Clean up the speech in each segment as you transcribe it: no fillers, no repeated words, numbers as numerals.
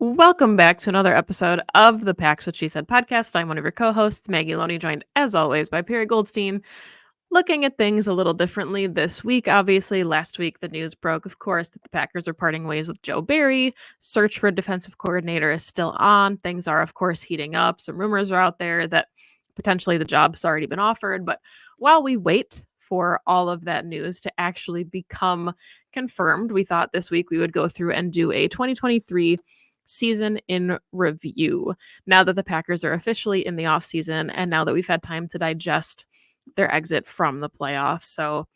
Welcome back to another episode of the Pax What She Said podcast. I'm one of your co-hosts, Maggie Loney, joined as always by Perri Goldstein, looking at things a little differently this week. Obviously, last week the news broke, of course, that the Packers are parting ways with Joe Barry. Search for a defensive coordinator is still on. Things are, of course, heating up. Some rumors are out there that potentially the job's already been offered. But while we wait for all of that news to actually become confirmed, we thought this week we would go through and do a 2023 season in review. Now that the Packers are officially in the offseason and now that we've had time to digest their exit from the playoffs. So,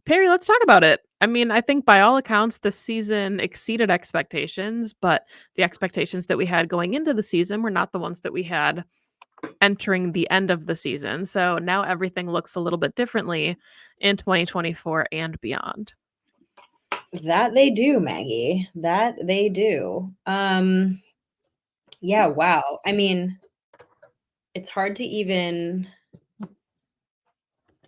Perri, let's talk about it. I mean, I think by all accounts, the season exceeded expectations, but the expectations that we had going into the season were not the ones that we had entering the end of the season. So now everything looks a little bit differently in 2024 and beyond. That they do, Maggie. That they do. Yeah, wow. I mean, it's hard to even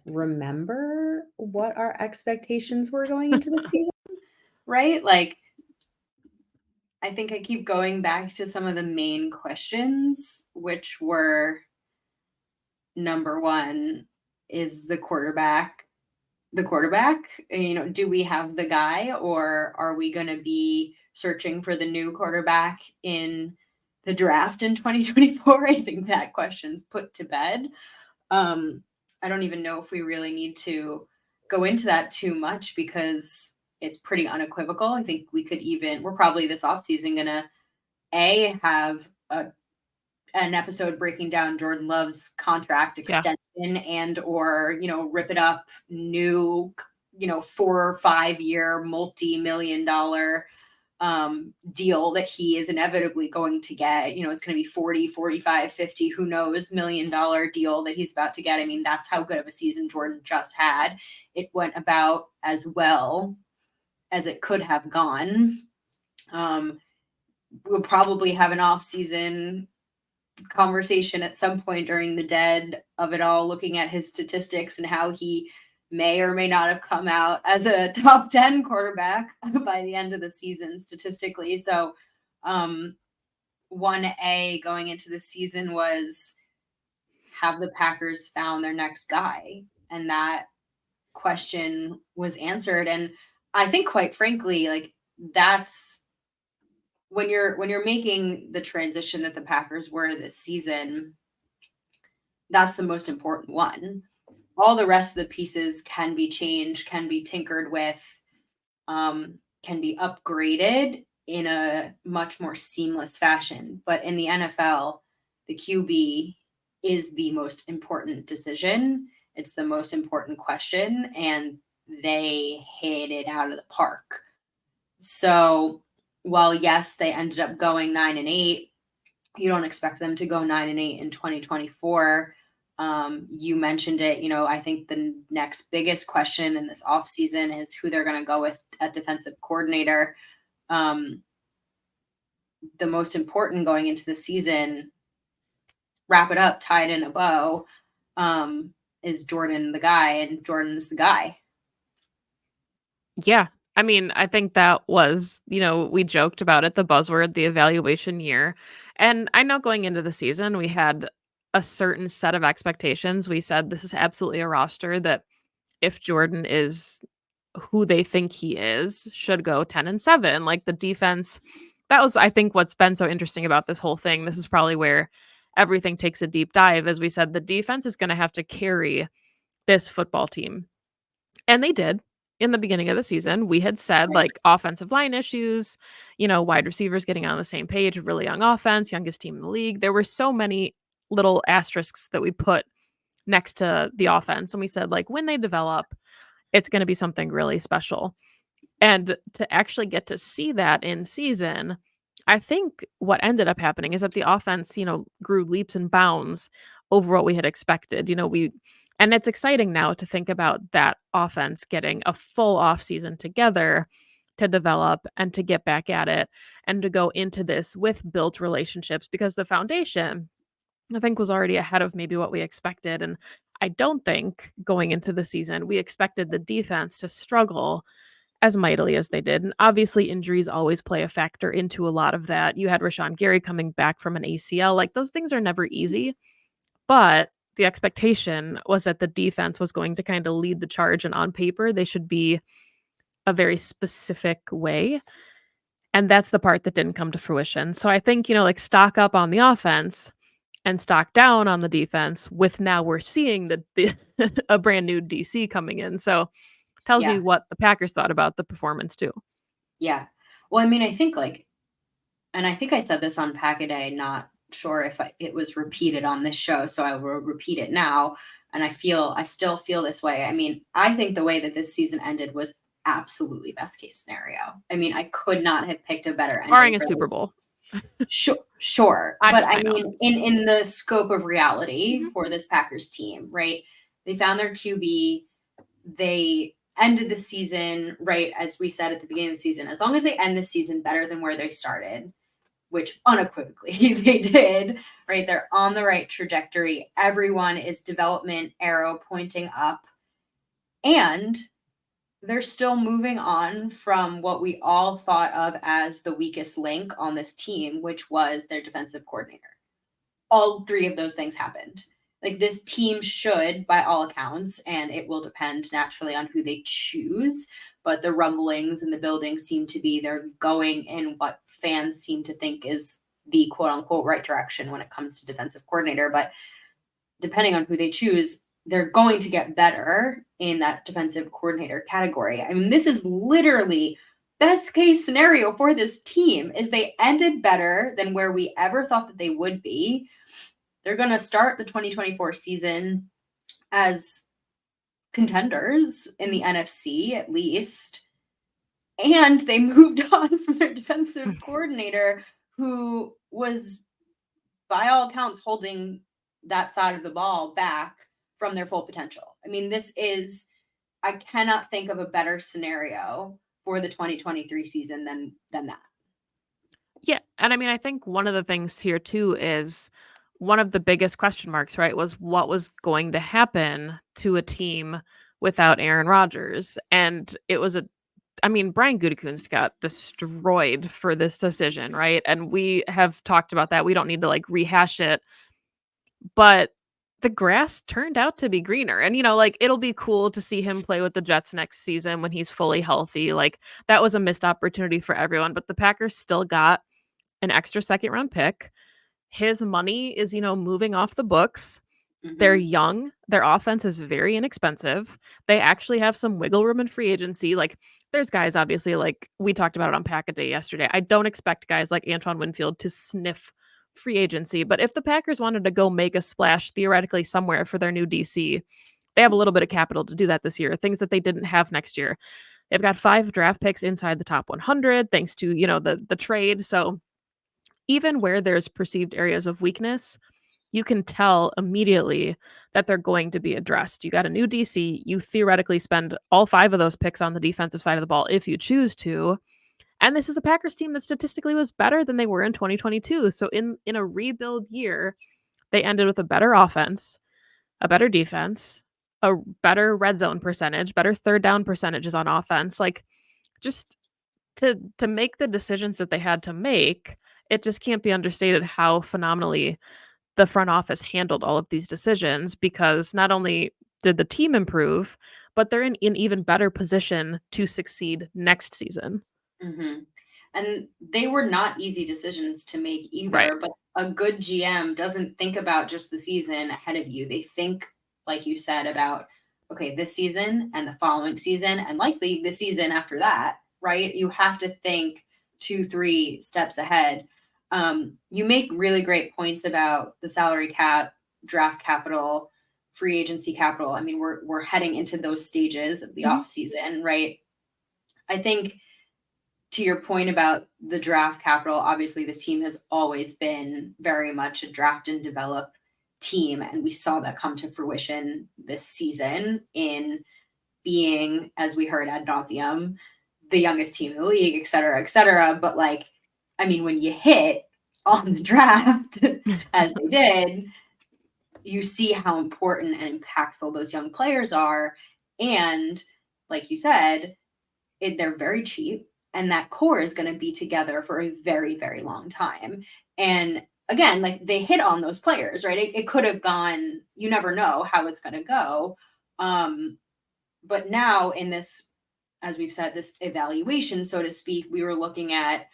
remember what our expectations were going into the season, right? Like, I think I keep going back to some of the main questions, which were number one, is the quarterback? Do we have the guy, or are we going to be searching for the new quarterback in the draft in 2024? I think that question's put to bed. I don't even know if we really need to go into that too much because it's pretty unequivocal. I think we're probably this offseason going to have an episode breaking down Jordan Love's contract extension and or rip it up, new 4 or 5 year multi-million-dollar deal that he is inevitably going to get. It's going to be 40, 45, 50, who knows, $1 million deal that he's about to get. I mean, that's how good of a season Jordan just had. It went about as well as it could have gone. We'll probably have an off-season conversation at some point during the dead of it all, looking at his statistics and how he may or may not have come out as a top 10 quarterback by the end of the season statistically. So 1A going into the season was, have the Packers found their next guy? And that question was answered. And I think, quite frankly, like, that's when you're making the transition that the Packers were this season, that's the most important one. All the rest of the pieces can be changed, can be tinkered with, can be upgraded in a much more seamless fashion. But in the NFL, the QB is the most important decision. It's the most important question, and they hit it out of the park. So while, yes, they ended up going 9-8, you don't expect them to go 9-8 in 2024. You mentioned it. I think the next biggest question in this offseason is who they're going to go with at defensive coordinator. The most important going into the season, wrap it up, tie it in a bow, is Jordan the guy, and Jordan's the guy. Yeah. I mean, I think that was, we joked about it, the buzzword, the evaluation year. And I know going into the season, we had a certain set of expectations. We said this is absolutely a roster that, if Jordan is who they think he is, should go 10-7. Like, the defense, that was, I think, what's been so interesting about this whole thing. This is probably where everything takes a deep dive. As we said, the defense is going to have to carry this football team. And they did. In the beginning of the season, we had said, like, offensive line issues, wide receivers getting on the same page, really young offense, youngest team in the league. There were so many little asterisks that we put next to the offense. And we said, like, when they develop, it's going to be something really special. And to actually get to see that in season, I think what ended up happening is that the offense, grew leaps and bounds over what we had expected. And it's exciting now to think about that offense getting a full offseason together to develop and to get back at it and to go into this with built relationships, because the foundation, I think, was already ahead of maybe what we expected. And I don't think going into the season we expected the defense to struggle as mightily as they did. And obviously, injuries always play a factor into a lot of that. You had Rashawn Gary coming back from an ACL. Like, those things are never easy. But the expectation was that the defense was going to kind of lead the charge. And on paper, they should be a very specific way. And that's the part that didn't come to fruition. So I think, like, stock up on the offense and stock down on the defense, with now we're seeing the a brand new DC coming in. So tells Yeah. you what the Packers thought about the performance too. Yeah. Well, I mean, I think like, and I think I said this on Pack a Day, not sure if it was repeated on this show, so I will repeat it now. And I still feel this way. I mean, I think the way that this season ended was absolutely best case scenario. I mean, I could not have picked a better ending Barring a for Super this. Bowl. Sure. I But I I know. mean, in the scope of reality Mhm. for this Packers team, right? They found their QB. They ended the season, right, as we said at the beginning of the season, as long as they end the season better than where they started, which unequivocally they did, right? They're on the right trajectory. Everyone is development arrow pointing up. And they're still moving on from what we all thought of as the weakest link on this team, which was their defensive coordinator. All three of those things happened. Like, this team should, by all accounts, and it will depend naturally on who they choose, but the rumblings in the building seem to be they're going in what fans seem to think is the quote unquote right direction when it comes to defensive coordinator. But depending on who they choose, they're going to get better in that defensive coordinator category. I mean, this is literally best case scenario for this team is they ended better than where we ever thought that they would be. They're going to start the 2024 season as contenders in the NFC at least. And they moved on from their defensive coordinator, who was, by all accounts, holding that side of the ball back from their full potential. I mean, I cannot think of a better scenario for the 2023 season than that. Yeah, and I mean, I think one of the things here too is one of the biggest question marks, right, was what was going to happen to a team without Aaron Rodgers. And it was I mean, Brian Gutekunst got destroyed for this decision, right? And we have talked about that. We don't need to like rehash it, but the grass turned out to be greener. And like, it'll be cool to see him play with the Jets next season when he's fully healthy. Like, that was a missed opportunity for everyone, but the Packers still got an extra second round pick. His money is, moving off the books. They're Mm-hmm. young. Their offense is very inexpensive. They actually have some wiggle room in free agency. Like, there's guys, obviously, like we talked about it on Pack a Day yesterday. I don't expect guys like Antoine Winfield to sniff free agency. But if the Packers wanted to go make a splash theoretically somewhere for their new DC, they have a little bit of capital to do that this year, things that they didn't have next year. They've got 5 draft picks inside the top 100 thanks to, the trade. So even where there's perceived areas of weakness, you can tell immediately that they're going to be addressed. You got a new DC. You theoretically spend all 5 of those picks on the defensive side of the ball if you choose to. And this is a Packers team that statistically was better than they were in 2022. So in a rebuild year, they ended with a better offense, a better defense, a better red zone percentage, better third down percentages on offense. Like, just to make the decisions that they had to make, it just can't be understated how phenomenally the front office handled all of these decisions, because not only did the team improve, but they're in an even better position to succeed next season. Mm-hmm. And they were not easy decisions to make Right. either, but a good GM doesn't think about just the season ahead of you. They think, like you said, about, okay, this season and the following season, and likely the season after that, right? You have to think 2, 3 steps ahead. You make really great points about the salary cap, draft capital, free agency capital. I mean, we're heading into those stages of the Mhm. off season, right? I think, to your point about the draft capital, obviously this team has always been very much a draft and develop team. And we saw that come to fruition this season in being, as we heard ad nauseum, the youngest team in the league, et cetera, et cetera. But like, I mean, when you hit on the draft, as they did, you see how important and impactful those young players are. And like you said, they're very cheap, and that core is going to be together for a very, very long time. And again, like they hit on those players, right? It could have gone, you never know how it's going to go. But now in this, as we've said, this evaluation, so to speak, we were looking at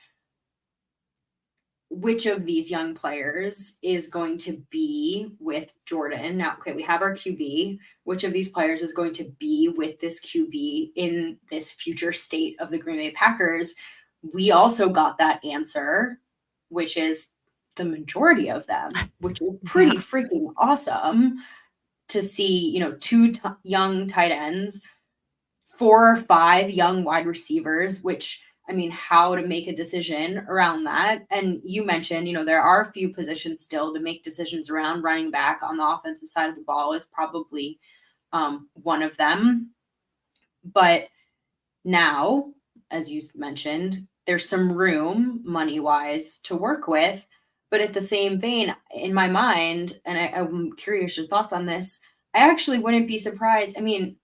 which of these young players is going to be with Jordan. Now, okay, we have our QB. Which of these players is going to be with this QB in this future state of the Green Bay Packers? We also got that answer, which is the majority of them, which is Yeah. pretty freaking awesome to see, two young tight ends, 4 or 5 young wide receivers, which I mean, how to make a decision around that. And you mentioned, there are a few positions still to make decisions around. Running back on the offensive side of the ball is probably one of them. But now, as you mentioned, there's some room money wise to work with. But at the same vein, in my mind, and I'm curious your thoughts on this, I actually wouldn't be surprised. I mean,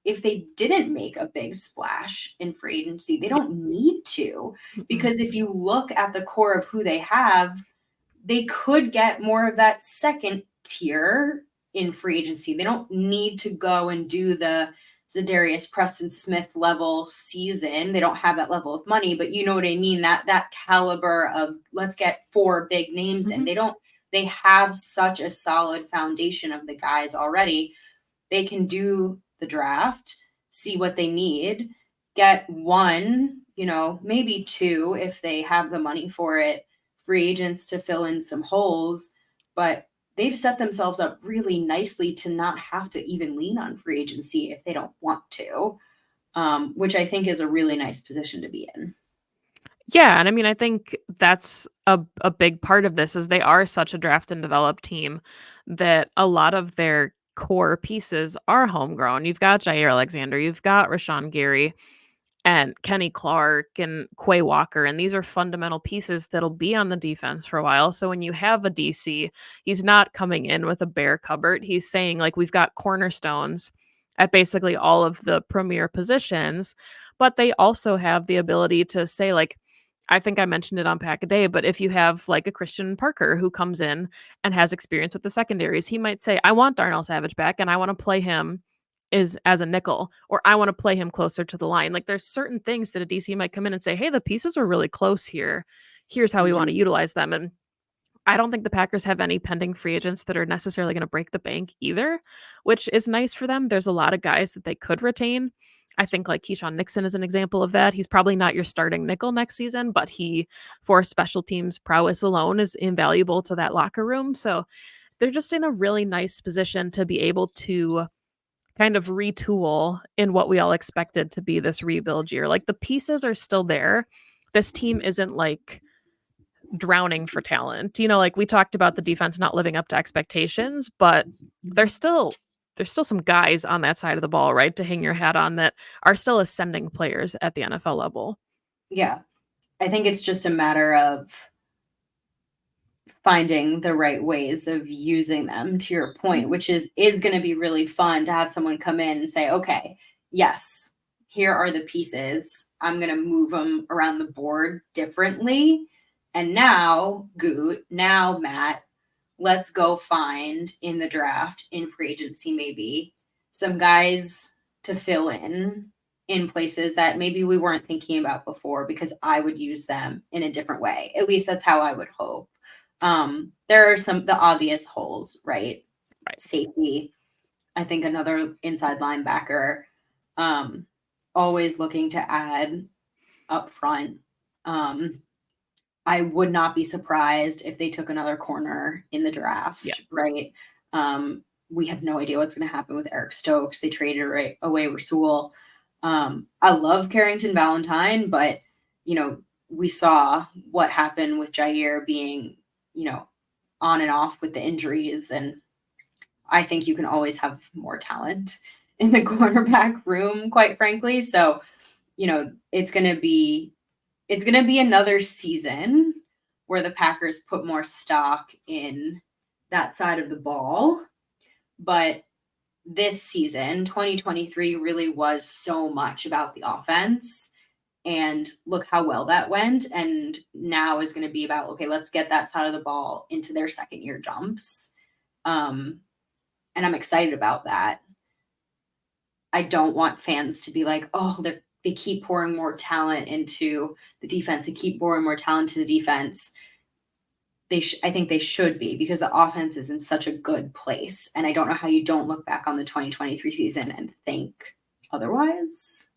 if they didn't make a big splash in free agency, they Yeah. don't need to. Mm-mm. Because if you look at the core of who they have, they could get more of that second tier in free agency. They don't need to go and do the Zadarius Preston Smith level season. They don't have that level of money, but you know what I mean? That caliber of let's get 4 big names in. Mhm. They have such a solid foundation of the guys already. They can do the draft, see what they need, get one, maybe 2 if they have the money for it, free agents to fill in some holes. But they've set themselves up really nicely to not have to even lean on free agency if they don't want to, which I think is a really nice position to be in. Yeah, and I mean, I think that's a big part of this is they are such a draft and develop team that a lot of their core pieces are homegrown. You've got Jair Alexander, you've got Rashawn Gary, and Kenny Clark and Quay Walker. And these are fundamental pieces that'll be on the defense for a while. So when you have a DC, he's not coming in with a bare cupboard. He's saying, like, we've got cornerstones at basically all of the premier positions, but they also have the ability to say, like, I think I mentioned it on Pack a Day, but if you have like a Christian Parker who comes in and has experience with the secondaries, he might say, I want Darnell Savage back and I want to play him is as a nickel, or I want to play him closer to the line. Like there's certain things that a DC might come in and say, hey, the pieces were really close here. Here's how we want to Mhm. utilize them. And I don't think the Packers have any pending free agents that are necessarily going to break the bank either, which is nice for them. There's a lot of guys that they could retain. I think like Keyshawn Nixon is an example of that. He's probably not your starting nickel next season, but he, for special teams prowess alone, is invaluable to that locker room. So they're just in a really nice position to be able to kind of retool in what we all expected to be this rebuild year. Like the pieces are still there. This team isn't like drowning for talent. Like we talked about the defense not living up to expectations, but there's still some guys on that side of the ball, right, to hang your hat on that are still ascending players at the NFL level. Yeah. I think it's just a matter of finding the right ways of using them, to your point, Mhm. which is going to be really fun to have someone come in and say, okay, yes, here are the pieces, I'm going to move them around the board differently. And now Goot, now Matt, let's go find in the draft, in free agency, maybe some guys to fill in places that maybe we weren't thinking about before, because I would use them in a different way. At least that's how I would hope. There are the obvious holes, right? Right. Safety, I think another inside linebacker, um, always looking to add up front. Um, I would not be surprised if they took another corner in the Yeah. draft, right? We have no idea what's going to happen with Eric Stokes. They traded away Rasul. I love Carrington Valentine, but we saw what happened with Jair being, on and off with the injuries, and I think you can always have more talent in the cornerback room, quite frankly. So, it's going to be another season where the Packers put more stock in that side of the ball. But this season, 2023 really was so much about the offense. And look how well that went. And now is going to be about, okay, let's get that side of the ball into their second year jumps. And I'm excited about that. I don't want fans to be like, oh, they keep pouring more talent into the defense. They keep pouring more talent to the defense. I think they should be, because the offense is in such a good place. And I don't know how you don't look back on the 2023 season and think otherwise.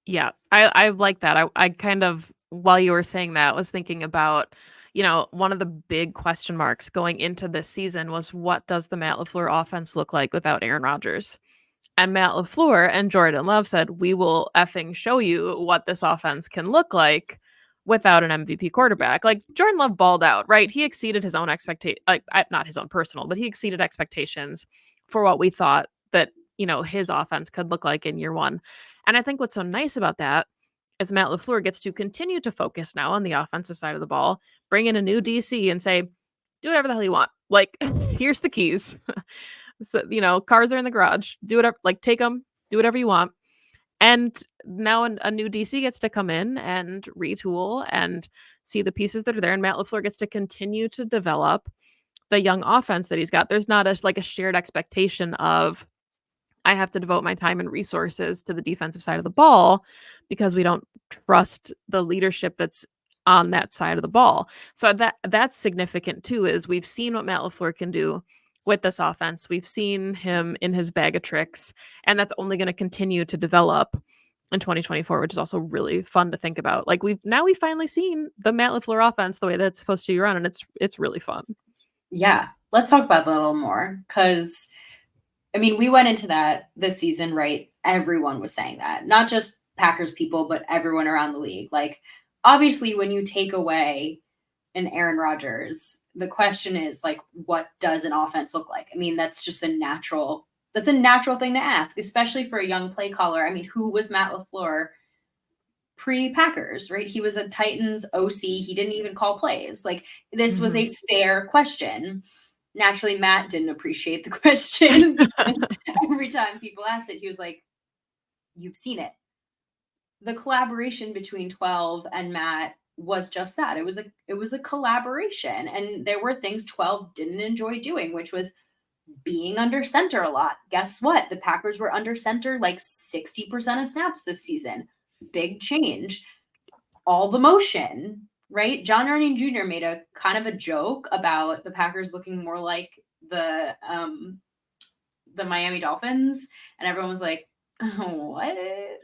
Yeah, I like that. I kind of, while you were saying that, was thinking about, one of the big question marks going into this season was, what does the Matt LaFleur offense look like without Aaron Rodgers? And Matt LaFleur and Jordan Love said, we will effing show you what this offense can look like without an MVP quarterback. Like, Jordan Love balled out, right? He exceeded his own expectation, like, not his own personal, but he exceeded expectations for what we thought that, his offense could look like in year one. And I think what's so nice about that is Matt LaFleur gets to continue to focus now on the offensive side of the ball, bring in a new DC and say, do whatever the hell you want. Like, here's the keys. So, cars are in the garage. Do whatever, like, take them, do whatever you want. And now a new DC gets to come in and retool and see the pieces that are there. And Matt LaFleur gets to continue to develop the young offense that he's got. There's not a shared expectation of, I have to devote my time and resources to the defensive side of the ball because we don't trust the leadership that's on that side of the ball. So that's significant too, is we've seen what Matt LaFleur can do with this offense. We've seen him in his bag of tricks, and that's only going to continue to develop in 2024, which is also really fun to think about. Like, we've finally seen the Matt LaFleur offense the way that it's supposed to be run, and it's really fun. Yeah. Let's talk about that a little more, because I mean, we went into this season, right? Everyone was saying that, not just Packers people, but everyone around the league. Like, obviously, when you take away an Aaron Rodgers, the question is, like, what does an offense look like? I mean, that's a natural thing to ask, especially for a young play caller. I mean, who was Matt LaFleur pre-Packers, right? He was a Titans OC. He didn't even call plays. Like, this was a fair question. Naturally, Matt didn't appreciate the question, because every time people asked it, he was like, you've seen it. The collaboration between 12 and Matt was just that. It was a collaboration. And there were things 12 didn't enjoy doing, which was being under center a lot. Guess what? The Packers were under center like 60% of snaps this season. Big change. All the motion, right? John Arning Jr. made a kind of a joke about the Packers looking more like the Miami Dolphins, and everyone was like, what?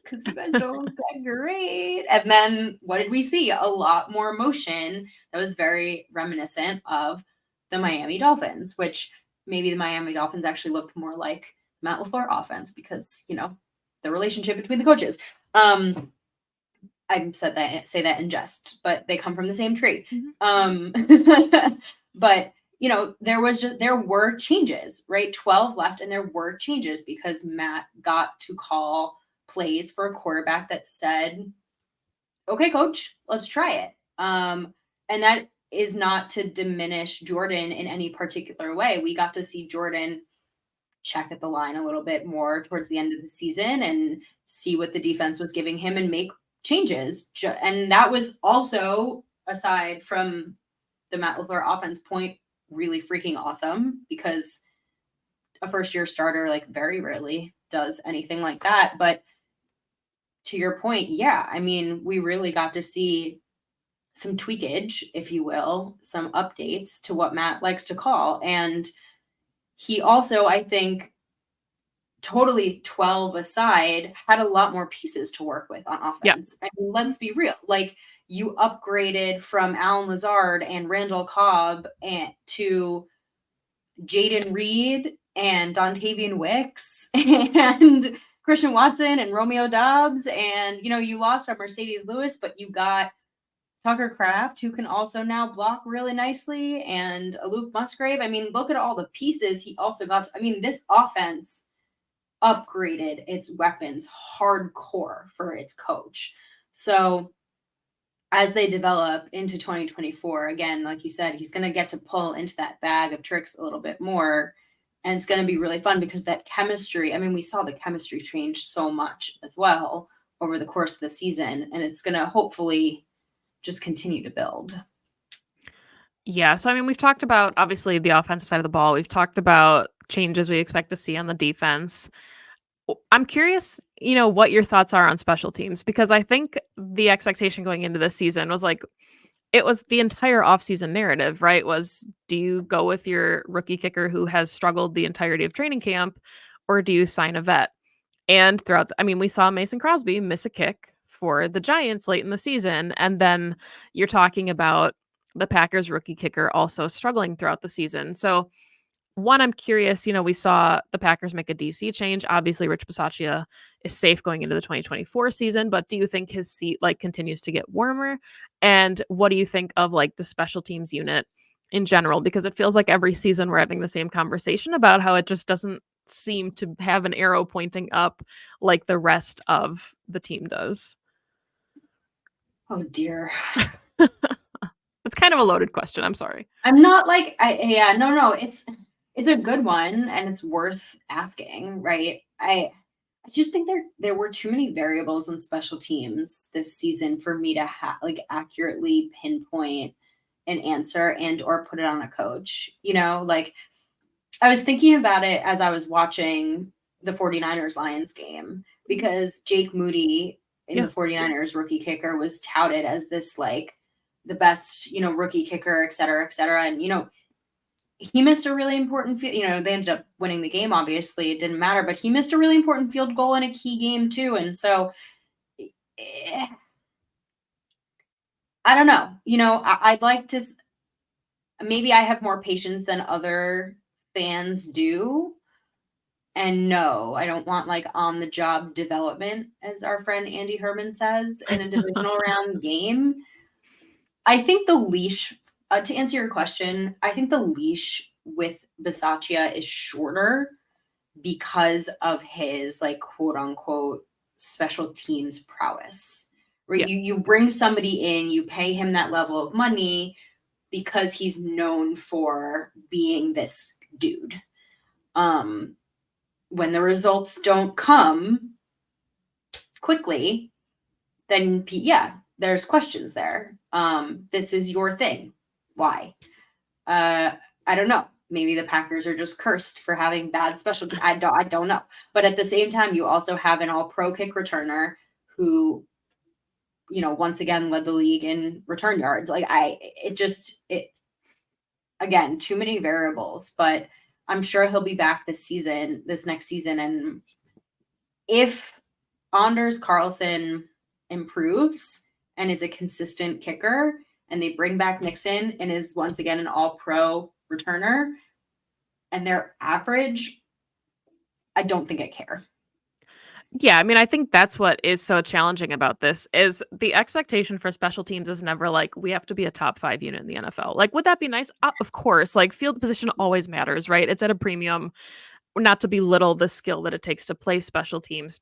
Because you guys don't look that great. And then what did we see? A lot more motion that was very reminiscent of the Miami Dolphins, which maybe the Miami Dolphins actually looked more like Matt LaFleur offense, because, the relationship between the coaches. I say that in jest, but they come from the same tree. But there were changes, right? 12 left, and there were changes because Matt got to call plays for a quarterback that said, okay, coach, let's try it. And that is not to diminish Jordan in any particular way. We got to see Jordan check at the line a little bit more towards the end of the season and see what the defense was giving him and make changes. And that was also, aside from the Matt LaFleur offense point, really freaking awesome, because a first year starter like very rarely does anything like that. But to your point, yeah, I mean, we really got to see some tweakage, if you will, some updates to what Matt likes to call. And he also, I think, totally 12 aside, had a lot more pieces to work with on Yeah. offense. I mean, let's be real. Like, you upgraded from Alan Lazard and Randall Cobb to Jaden Reed and Dontavian Wicks and Christian Watson and Romeo Dobbs. And, you lost a Mercedes Lewis, but you got Tucker Kraft, who can also now block really nicely, and a Luke Musgrave. I mean, look at all the pieces he also got. This offense upgraded its weapons hardcore for its coach. So as they develop into 2024, again, like you said, he's going to get to pull into that bag of tricks a little bit more. And it's going to be really fun because that chemistry, I mean, we saw the chemistry change so much as well over the course of the season, and it's going to hopefully just continue to build. Yeah, so I mean, we've talked about obviously the offensive side of the ball. We've talked about changes we expect to see on the defense. I'm curious, what your thoughts are on special teams because I think the expectation going into this season was like it was the entire offseason narrative, right? Was do you go with your rookie kicker who has struggled the entirety of training camp or do you sign a vet? And I mean, we saw Mason Crosby miss a kick for the Giants late in the season. And then you're talking about the Packers rookie kicker also struggling throughout the season. So, one, I'm curious, we saw the Packers make a DC change. Obviously, Rich Bisaccia is safe going into the 2024 season, but do you think his seat continues to get warmer? And what do you think of the special teams unit in general? Because it feels like every season we're having the same conversation about how it just doesn't seem to have an arrow pointing up like the rest of the team does. Oh dear. It's kind of a loaded question. I'm sorry. I'm not like yeah, no, it's a good one and it's worth asking, right? I just think there were too many variables in special teams this season for me to accurately pinpoint an answer and or put it on a coach. Like I was thinking about it as I was watching the 49ers Lions game because Jake Moody in Yeah. the 49ers rookie kicker was touted as this like the best, rookie kicker, et cetera, et cetera. And, he missed a really important field. They ended up winning the game. Obviously, it didn't matter, but he missed a really important field goal in a key game too. And so, eh, I don't know. I'd like to. Maybe I have more patience than other fans do. And no, I don't want like on the job development, as our friend Andy Herman says, in a divisional round game. I think the leash, to answer your question, I think the leash with Bisaccia is shorter because of his like quote unquote special teams prowess. Right? Yeah. You bring somebody in, you pay him that level of money because he's known for being this dude. When the results don't come quickly, then yeah, there's questions there. This is your thing. Why? I don't know. Maybe the Packers are just cursed for having bad special teams. I don't know. But at the same time, you also have an all-pro kick returner who, once again led the league in return yards. Again, too many variables, but I'm sure he'll be back this next season. And if Anders Carlson improves and is a consistent kicker, and they bring back Nixon and is once again an all-pro returner, and they're average, I don't think I care. Yeah, I mean, I think that's what is so challenging about this is the expectation for special teams is never like we have to be a top 5 unit in the NFL. Like, would that be nice? Of course. Like, field position always matters, right? It's at a premium, not to belittle the skill that it takes to play special teams.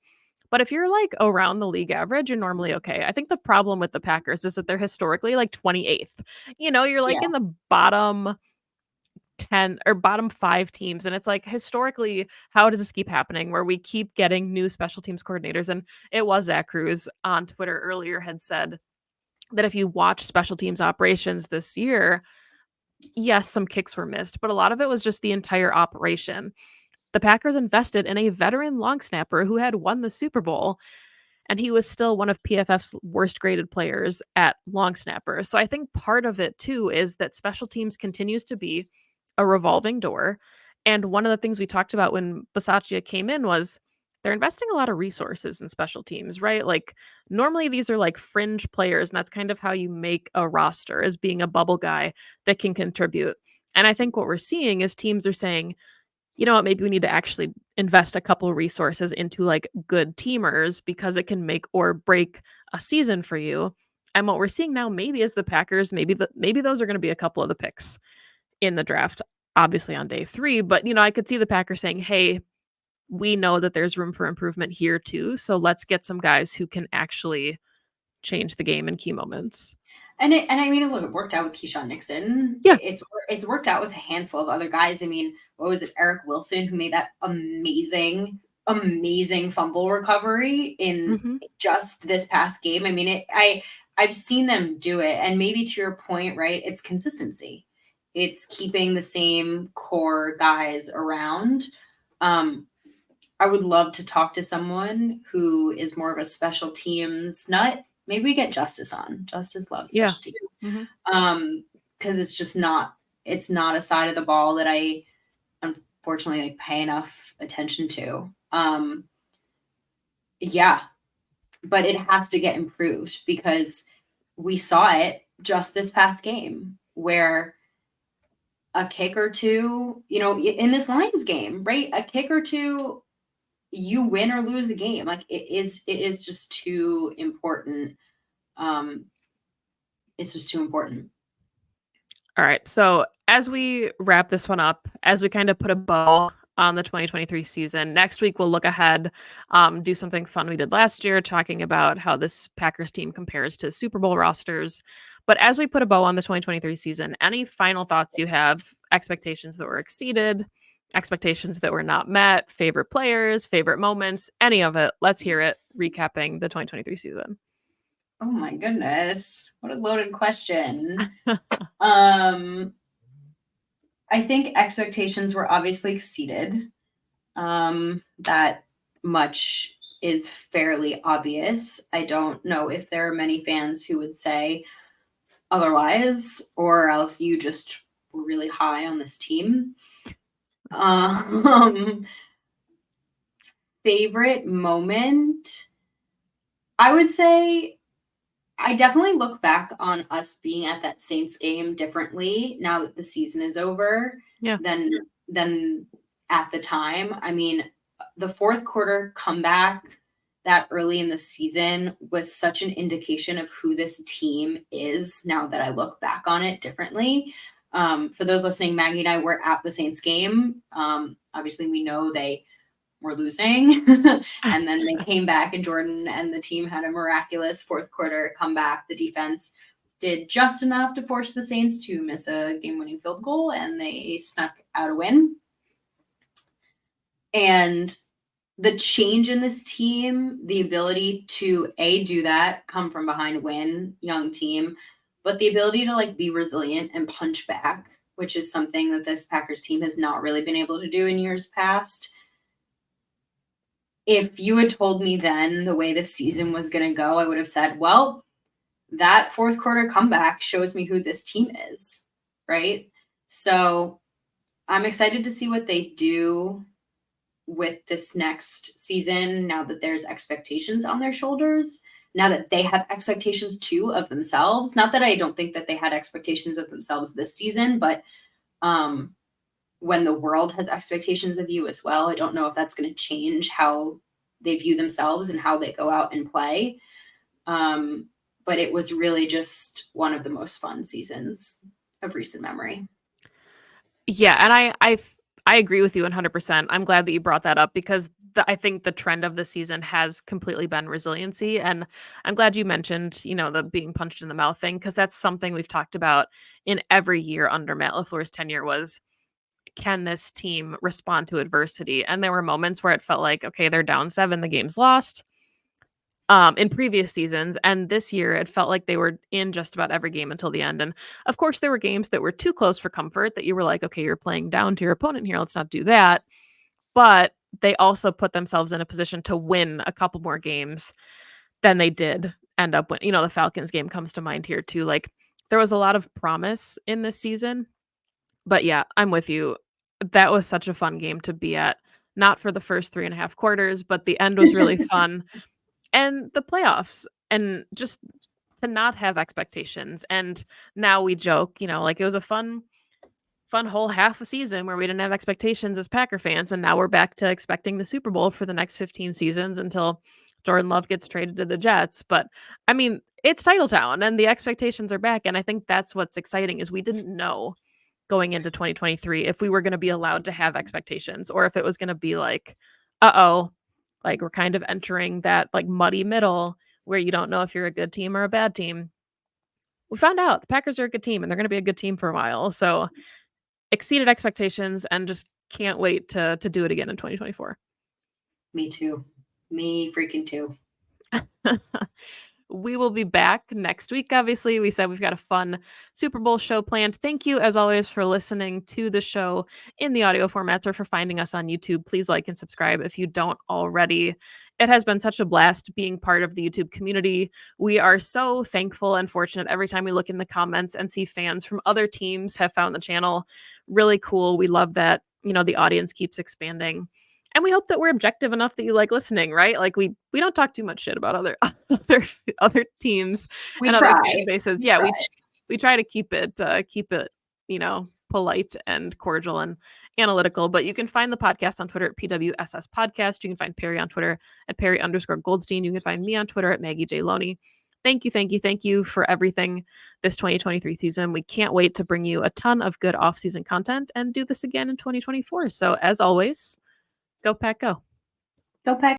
But if you're like around the league average, you're normally okay. I think the problem with the Packers is that they're historically like 28th. You're like Yeah. in the bottom 10 or bottom 5 teams. And it's like historically, how does this keep happening where we keep getting new special teams coordinators? And it was Zach Cruz on Twitter earlier had said that if you watch special teams operations this year, yes, some kicks were missed, but a lot of it was just the entire operation. The Packers invested in a veteran long snapper who had won the Super Bowl, and he was still one of PFF's worst graded players at long snapper. So I think part of it too is that special teams continues to be a revolving door. And one of the things we talked about when Bisaccia came in was they're investing a lot of resources in special teams, right? Like normally these are like fringe players, and that's kind of how you make a roster as being a bubble guy that can contribute. And I think what we're seeing is teams are saying, you know what, maybe we need to actually invest a couple resources into like good teamers because it can make or break a season for you. And what we're seeing now maybe is the Packers, maybe those are going to be a couple of the picks in the draft, obviously on day 3, but I could see the Packers saying, "Hey, we know that there's room for improvement here too, so let's get some guys who can actually change the game in key moments." And I mean, look, it worked out with Keyshawn Nixon. Yeah. It's worked out with a handful of other guys. I mean, what was it, Eric Wilson, who made that amazing fumble recovery in Mhm. just this past game. I mean, I've seen them do it, and maybe to your point, right? It's consistency. It's keeping the same core guys around. Um, I would love to talk to someone who is more of a special teams nut. Maybe we get Justice on. Justice loves Yeah. special teams. Mhm. Because it's not a side of the ball that I unfortunately like pay enough attention to. Yeah, but it has to get improved because we saw it just this past game where a kick or two, in this Lions game, right? A kick or two, you win or lose the game. Like it is just too important. Um, it's just too important. All right. So as we wrap this one up, as we kind of put a bow on the 2023 season, next week we'll look ahead, do something fun we did last year, talking about how this Packers team compares to Super Bowl rosters. But as we put a bow on the 2023 season, any final thoughts you have, expectations that were exceeded, expectations that were not met, favorite players, favorite moments, any of it? Let's hear it, recapping the 2023 season. Oh my goodness. What a loaded question. Um, I think expectations were obviously exceeded. That much is fairly obvious. I don't know if there are many fans who would say otherwise, or else you just were really high on this team. Um, favorite moment, I would say I definitely look back on us being at that Saints game differently now that the season is over Yeah. than than at the time. I mean, the fourth quarter comeback that early in the season was such an indication of who this team is now that I look back on it differently. For those listening, Maggie and I were at the Saints game. Obviously, we know they were losing. And then they came back, and Jordan and the team had a miraculous fourth quarter comeback. The defense did just enough to force the Saints to miss a game winning field goal, and they snuck out a win. And the change in this team, the ability to do that, come from behind, win, young team, but the ability to like be resilient and punch back, which is something that this Packers team has not really been able to do in years past. If you had told me then the way this season was going to go, I would have said, well, that fourth quarter comeback shows me who this team is, right? So I'm excited to see what they do with this next season now that there's expectations on their shoulders, now that they have expectations too of themselves. Not that I don't think that they had expectations of themselves this season, but when the world has expectations of you as well, I don't know if that's going to change how they view themselves and how they go out and play. But it was really just one of the most fun seasons of recent memory. Yeah, and I agree with you 100%. I'm glad that you brought that up because I think the trend of the season has completely been resiliency, and I'm glad you mentioned, the being punched in the mouth thing because that's something we've talked about in every year under Matt LaFleur's tenure was, can this team respond to adversity? And there were moments where it felt like, okay, they're down 7, the game's lost, in previous seasons, and this year it felt like they were in just about every game until the end. And of course, there were games that were too close for comfort that you were like, okay, you're playing down to your opponent here. Let's not do that. But they also put themselves in a position to win a couple more games than they did end up with. The Falcons game comes to mind here too. Like there was a lot of promise in this season, but yeah, I'm with you. That was such a fun game to be at. Not for the first 3.5 quarters, but the end was really fun and the playoffs and just to not have expectations. And now we joke, like it was a fun whole half a season where we didn't have expectations as Packer fans, and now we're back to expecting the Super Bowl for the next 15 seasons until Jordan Love gets traded to the Jets. But I mean, it's title town and the expectations are back, and I think that's what's exciting is we didn't know going into 2023 if we were going to be allowed to have expectations or if it was going to be like, uh-oh, like we're kind of entering that like muddy middle where you don't know if you're a good team or a bad team. we found out the Packers are a good team and they're going to be a good team for a while. So exceeded expectations and just can't wait to do it again in 2024. Me too. Me freaking too. We will be back next week. Obviously, we said we've got a fun Super Bowl show planned. Thank you, as always, for listening to the show in the audio formats or for finding us on YouTube. Please like and subscribe if you don't already. It has been such a blast being part of the YouTube community. We are so thankful and fortunate every time we look in the comments and see fans from other teams have found the channel. Really cool. We love that, the audience keeps expanding. And we hope that we're objective enough that you like listening, right? Like we don't talk too much shit about other other teams We and other try. fan bases. We Yeah, try. we try to keep it polite and cordial and analytical. But you can find the podcast on Twitter at PWSS Podcast. You can find Perri on Twitter at Perri_Goldstein. You can find me on Twitter at Maggie J. Loney. Thank you for everything this 2023 season. We can't wait to bring you a ton of good off-season content and do this again in 2024. So as always, go Pack Go. Go Pack.